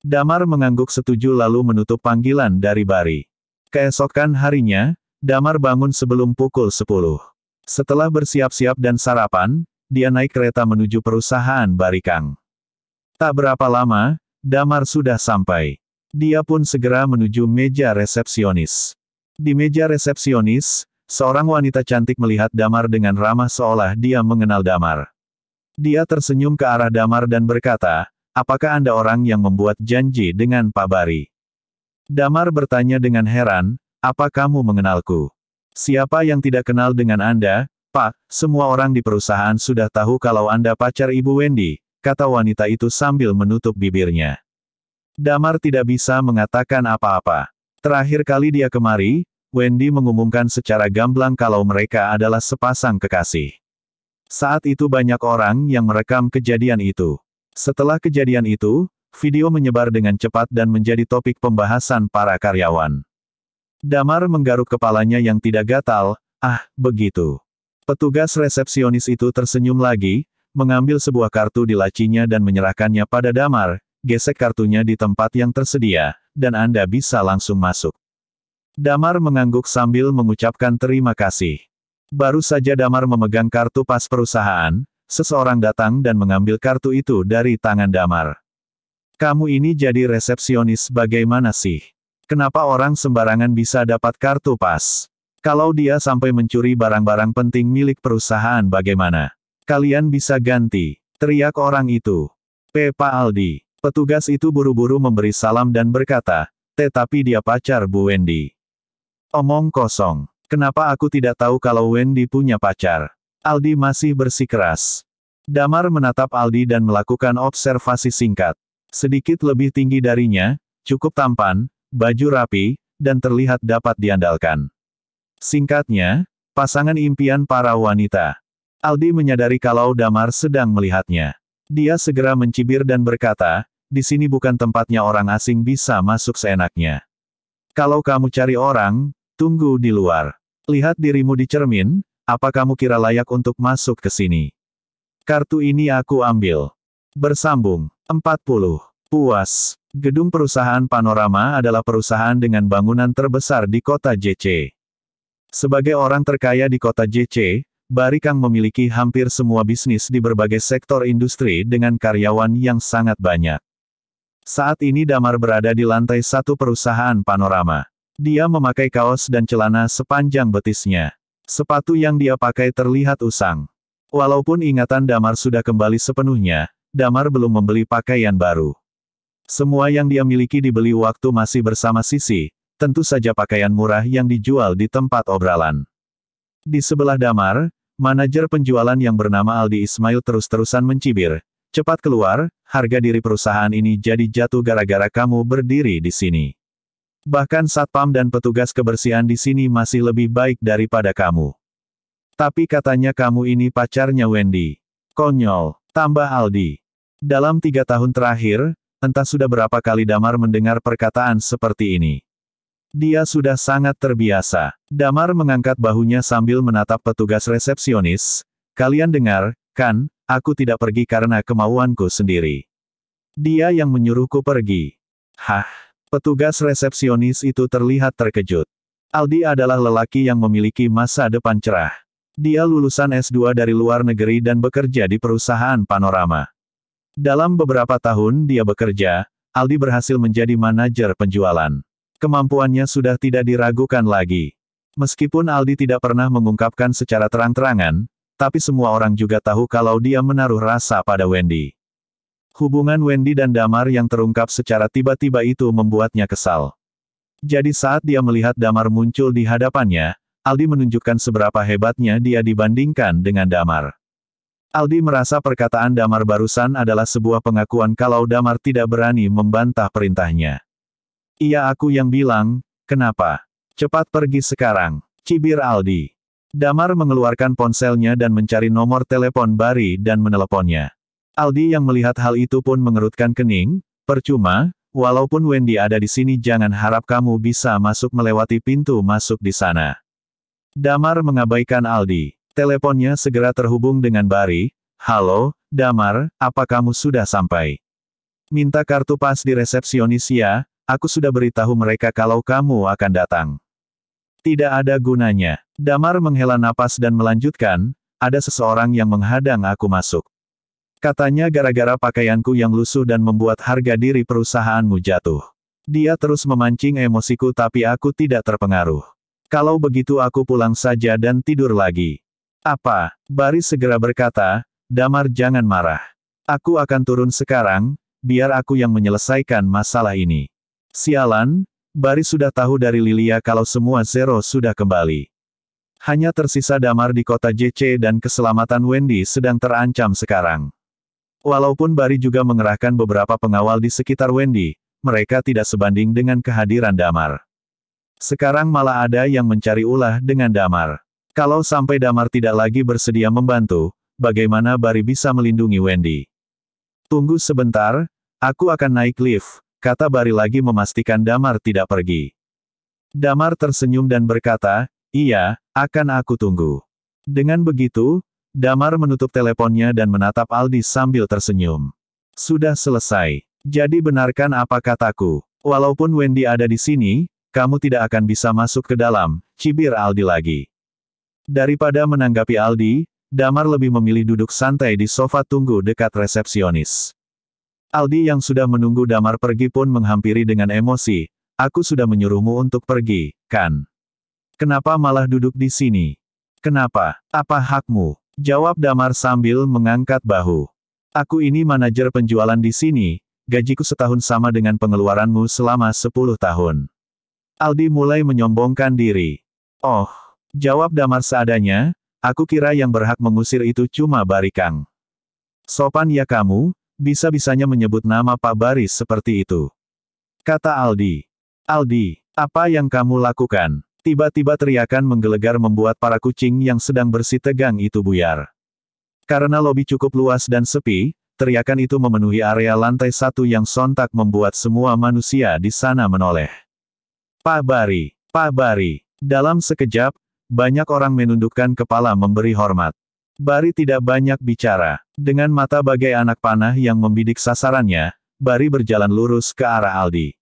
Damar mengangguk setuju lalu menutup panggilan dari Bari. Keesokan harinya, Damar bangun sebelum pukul 10. Setelah bersiap-siap dan sarapan, dia naik kereta menuju perusahaan Bari Kang. Tak berapa lama, Damar sudah sampai. Dia pun segera menuju meja resepsionis. Di meja resepsionis, seorang wanita cantik melihat Damar dengan ramah seolah dia mengenal Damar. Dia tersenyum ke arah Damar dan berkata, apakah Anda orang yang membuat janji dengan Pak Bari? Damar bertanya dengan heran, apa kamu mengenalku? Siapa yang tidak kenal dengan Anda, Pak? Semua orang di perusahaan sudah tahu kalau Anda pacar Ibu Wendy, kata wanita itu sambil menutup bibirnya. Damar tidak bisa mengatakan apa-apa. Terakhir kali dia kemari, Wendy mengumumkan secara gamblang kalau mereka adalah sepasang kekasih. Saat itu banyak orang yang merekam kejadian itu. Setelah kejadian itu, video menyebar dengan cepat dan menjadi topik pembahasan para karyawan. Damar menggaruk kepalanya yang tidak gatal, begitu. Petugas resepsionis itu tersenyum lagi, mengambil sebuah kartu di lacinya dan menyerahkannya pada Damar, gesek kartunya di tempat yang tersedia, dan Anda bisa langsung masuk. Damar mengangguk sambil mengucapkan terima kasih. Baru saja Damar memegang kartu pas perusahaan, seseorang datang dan mengambil kartu itu dari tangan Damar. Kamu ini jadi resepsionis bagaimana sih? Kenapa orang sembarangan bisa dapat kartu pas? Kalau dia sampai mencuri barang-barang penting milik perusahaan bagaimana? Kalian bisa ganti. Teriak orang itu. Pak Aldi. Petugas itu buru-buru memberi salam dan berkata, tetapi dia pacar Bu Wendy. Omong kosong. Kenapa aku tidak tahu kalau Wendy punya pacar? Aldi masih bersikeras. Damar menatap Aldi dan melakukan observasi singkat. Sedikit lebih tinggi darinya, cukup tampan, baju rapi, dan terlihat dapat diandalkan. Singkatnya, pasangan impian para wanita. Aldi menyadari kalau Damar sedang melihatnya. Dia segera mencibir dan berkata, di sini bukan tempatnya orang asing bisa masuk seenaknya. Kalau kamu cari orang, tunggu di luar. Lihat dirimu di cermin, apa kamu kira layak untuk masuk ke sini? Kartu ini aku ambil. Bersambung. 40. Puas. Gedung perusahaan Panorama adalah perusahaan dengan bangunan terbesar di kota JC. Sebagai orang terkaya di kota JC, Bari Kang memiliki hampir semua bisnis di berbagai sektor industri dengan karyawan yang sangat banyak. Saat ini Damar berada di lantai 1 perusahaan Panorama. Dia memakai kaos dan celana sepanjang betisnya. Sepatu yang dia pakai terlihat usang. Walaupun ingatan Damar sudah kembali sepenuhnya, Damar belum membeli pakaian baru. Semua yang dia miliki dibeli waktu masih bersama Sisi, tentu saja pakaian murah yang dijual di tempat obrolan. Di sebelah Damar, manajer penjualan yang bernama Aldi Ismail terus-terusan mencibir, cepat keluar, harga diri perusahaan ini jadi jatuh gara-gara kamu berdiri di sini. Bahkan satpam dan petugas kebersihan di sini masih lebih baik daripada kamu. Tapi katanya kamu ini pacarnya Wendy. Konyol, tambah Aldi. Dalam 3 tahun terakhir, entah sudah berapa kali Damar mendengar perkataan seperti ini. Dia sudah sangat terbiasa. Damar mengangkat bahunya sambil menatap petugas resepsionis. Kalian dengar, kan, aku tidak pergi karena kemauanku sendiri. Dia yang menyuruhku pergi. Hah? Petugas resepsionis itu terlihat terkejut. Aldi adalah lelaki yang memiliki masa depan cerah. Dia lulusan S2 dari luar negeri dan bekerja di perusahaan Panorama. Dalam beberapa tahun dia bekerja, Aldi berhasil menjadi manajer penjualan. Kemampuannya sudah tidak diragukan lagi. Meskipun Aldi tidak pernah mengungkapkan secara terang-terangan, tapi semua orang juga tahu kalau dia menaruh rasa pada Wendy. Hubungan Wendy dan Damar yang terungkap secara tiba-tiba itu membuatnya kesal. Jadi saat dia melihat Damar muncul di hadapannya, Aldi menunjukkan seberapa hebatnya dia dibandingkan dengan Damar. Aldi merasa perkataan Damar barusan adalah sebuah pengakuan kalau Damar tidak berani membantah perintahnya. Iya aku yang bilang, kenapa? Cepat pergi sekarang, cibir Aldi. Damar mengeluarkan ponselnya dan mencari nomor telepon Bari dan meneleponnya. Aldi yang melihat hal itu pun mengerutkan kening, percuma, walaupun Wendy ada di sini jangan harap kamu bisa masuk melewati pintu masuk di sana. Damar mengabaikan Aldi. Teleponnya segera terhubung dengan Bari. Halo, Damar, apa kamu sudah sampai? Minta kartu pas di resepsionis ya. Aku sudah beritahu mereka kalau kamu akan datang. Tidak ada gunanya. Damar menghela napas dan melanjutkan, ada seseorang yang menghadang aku masuk. Katanya gara-gara pakaianku yang lusuh dan membuat harga diri perusahaanmu jatuh. Dia terus memancing emosiku tapi aku tidak terpengaruh. Kalau begitu aku pulang saja dan tidur lagi. Apa? Bari segera berkata, Damar jangan marah. Aku akan turun sekarang, biar aku yang menyelesaikan masalah ini. Sialan, Bari sudah tahu dari Lilia kalau semua Zero sudah kembali. Hanya tersisa Damar di kota JC dan keselamatan Wendy sedang terancam sekarang. Walaupun Bari juga mengerahkan beberapa pengawal di sekitar Wendy, mereka tidak sebanding dengan kehadiran Damar. Sekarang malah ada yang mencari ulah dengan Damar. Kalau sampai Damar tidak lagi bersedia membantu, bagaimana Bari bisa melindungi Wendy? Tunggu sebentar, aku akan naik lift. Kata Bari lagi memastikan Damar tidak pergi. Damar tersenyum dan berkata, iya, akan aku tunggu. Dengan begitu, Damar menutup teleponnya dan menatap Aldi sambil tersenyum. Sudah selesai. Jadi benarkan apa kataku. Walaupun Wendy ada di sini, kamu tidak akan bisa masuk ke dalam, cibir Aldi lagi. Daripada menanggapi Aldi, Damar lebih memilih duduk santai di sofa tunggu dekat resepsionis. Aldi yang sudah menunggu Damar pergi pun menghampiri dengan emosi, aku sudah menyuruhmu untuk pergi, kan? Kenapa malah duduk di sini? Kenapa? Apa hakmu? Jawab Damar sambil mengangkat bahu. Aku ini manajer penjualan di sini, gajiku setahun sama dengan pengeluaranmu selama 10 tahun. Aldi mulai menyombongkan diri. Oh, jawab Damar seadanya, aku kira yang berhak mengusir itu cuma Barikang. Sopan ya kamu, bisa-bisanya menyebut nama Pak Baris seperti itu. Kata Aldi. Aldi, apa yang kamu lakukan? Tiba-tiba teriakan menggelegar membuat para kucing yang sedang bersih tegang itu buyar. Karena lobi cukup luas dan sepi, teriakan itu memenuhi area lantai 1 yang sontak membuat semua manusia di sana menoleh. Pak Bari, Pak Bari. Dalam sekejap, banyak orang menundukkan kepala memberi hormat. Bari tidak banyak bicara. Dengan mata bagai anak panah yang membidik sasarannya, Bari berjalan lurus ke arah Aldi.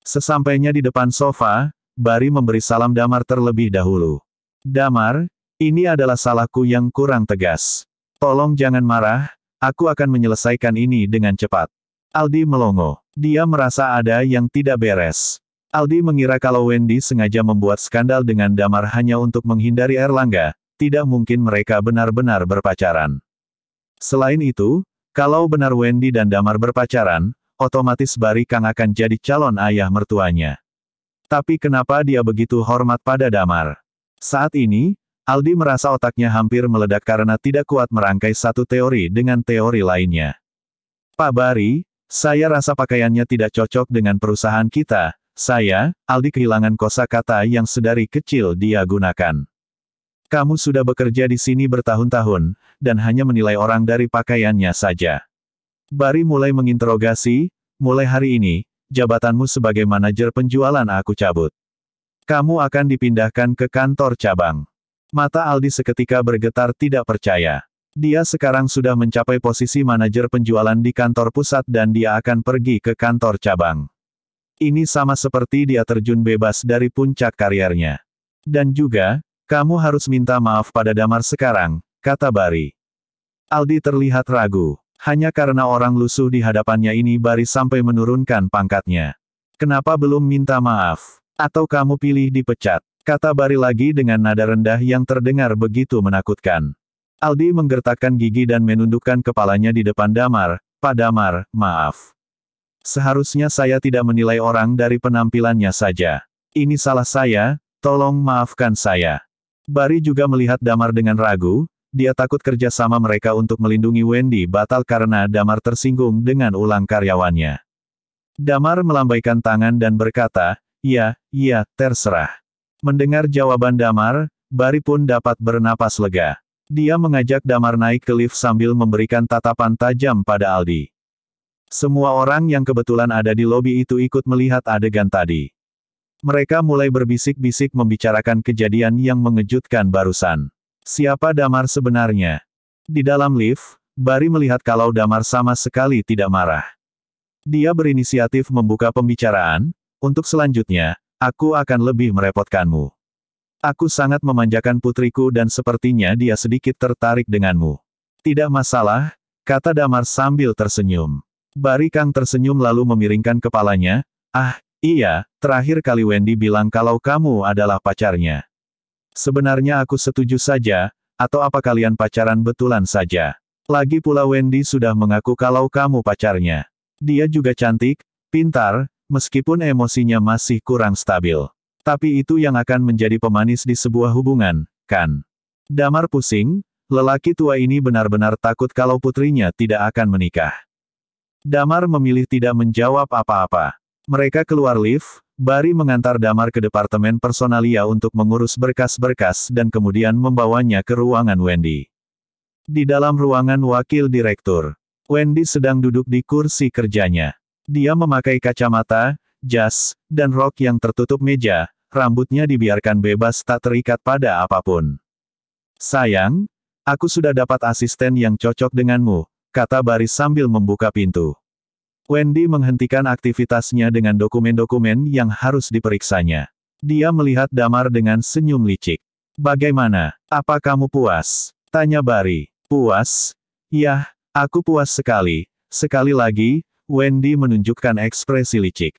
Sesampainya di depan sofa, Bari memberi salam Damar terlebih dahulu. Damar, ini adalah salahku yang kurang tegas. Tolong jangan marah, aku akan menyelesaikan ini dengan cepat. Aldi melongo. Dia merasa ada yang tidak beres. Aldi mengira kalau Wendy sengaja membuat skandal dengan Damar hanya untuk menghindari Erlangga, tidak mungkin mereka benar-benar berpacaran. Selain itu, kalau benar Wendy dan Damar berpacaran, otomatis Barikang akan jadi calon ayah mertuanya. Tapi kenapa dia begitu hormat pada Damar? Saat ini, Aldi merasa otaknya hampir meledak karena tidak kuat merangkai satu teori dengan teori lainnya. Pak Bari, saya rasa pakaiannya tidak cocok dengan perusahaan kita. Aldi kehilangan kosakata yang sedari kecil dia gunakan. Kamu sudah bekerja di sini bertahun-tahun, dan hanya menilai orang dari pakaiannya saja. Bari mulai menginterogasi, mulai hari ini, jabatanmu sebagai manajer penjualan aku cabut. Kamu akan dipindahkan ke kantor cabang. Mata Aldi seketika bergetar tidak percaya. Dia sekarang sudah mencapai posisi manajer penjualan di kantor pusat dan dia akan pergi ke kantor cabang. Ini sama seperti dia terjun bebas dari puncak karirnya. Dan juga, kamu harus minta maaf pada Damar sekarang, kata Bari. Aldi terlihat ragu. Hanya karena orang lusuh di hadapannya ini Bari sampai menurunkan pangkatnya. Kenapa belum minta maaf? Atau kamu pilih dipecat? Kata Bari lagi dengan nada rendah yang terdengar begitu menakutkan. Aldi menggertakkan gigi dan menundukkan kepalanya di depan Damar. Pak Damar, maaf. Seharusnya saya tidak menilai orang dari penampilannya saja. Ini salah saya, tolong maafkan saya. Bari juga melihat Damar dengan ragu. Dia takut kerja sama mereka untuk melindungi Wendy batal karena Damar tersinggung dengan ulang karyawannya. Damar melambaikan tangan dan berkata, "Ya, terserah." Mendengar jawaban Damar, Bari pun dapat bernapas lega. Dia mengajak Damar naik ke lift sambil memberikan tatapan tajam pada Aldi. Semua orang yang kebetulan ada di lobi itu ikut melihat adegan tadi. Mereka mulai berbisik-bisik membicarakan kejadian yang mengejutkan barusan. Siapa Damar sebenarnya? Di dalam lift, Bari melihat kalau Damar sama sekali tidak marah. Dia berinisiatif membuka pembicaraan, untuk selanjutnya, aku akan lebih merepotkanmu. Aku sangat memanjakan putriku dan sepertinya dia sedikit tertarik denganmu. Tidak masalah, kata Damar sambil tersenyum. Barikang tersenyum lalu memiringkan kepalanya, iya, terakhir kali Wendy bilang kalau kamu adalah pacarnya. Sebenarnya aku setuju saja, atau apa kalian pacaran betulan saja? Lagi pula Wendy sudah mengaku kalau kamu pacarnya. Dia juga cantik, pintar, meskipun emosinya masih kurang stabil. Tapi itu yang akan menjadi pemanis di sebuah hubungan, kan? Damar pusing, lelaki tua ini benar-benar takut kalau putrinya tidak akan menikah. Damar memilih tidak menjawab apa-apa. Mereka keluar lift. Bari mengantar Damar ke departemen personalia untuk mengurus berkas-berkas dan kemudian membawanya ke ruangan Wendy. Di dalam ruangan wakil direktur, Wendy sedang duduk di kursi kerjanya. Dia memakai kacamata, jas, dan rok yang tertutup meja, rambutnya dibiarkan bebas tak terikat pada apapun. Sayang, aku sudah dapat asisten yang cocok denganmu, kata Bari sambil membuka pintu. Wendy menghentikan aktivitasnya dengan dokumen-dokumen yang harus diperiksanya. Dia melihat Damar dengan senyum licik. Bagaimana? Apa kamu puas? Tanya Bari. Puas? Yah, aku puas sekali. Sekali lagi, Wendy menunjukkan ekspresi licik.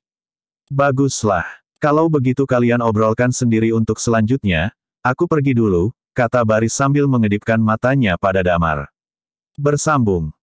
Baguslah. Kalau begitu kalian obrolkan sendiri untuk selanjutnya, aku pergi dulu, kata Bari sambil mengedipkan matanya pada Damar. Bersambung.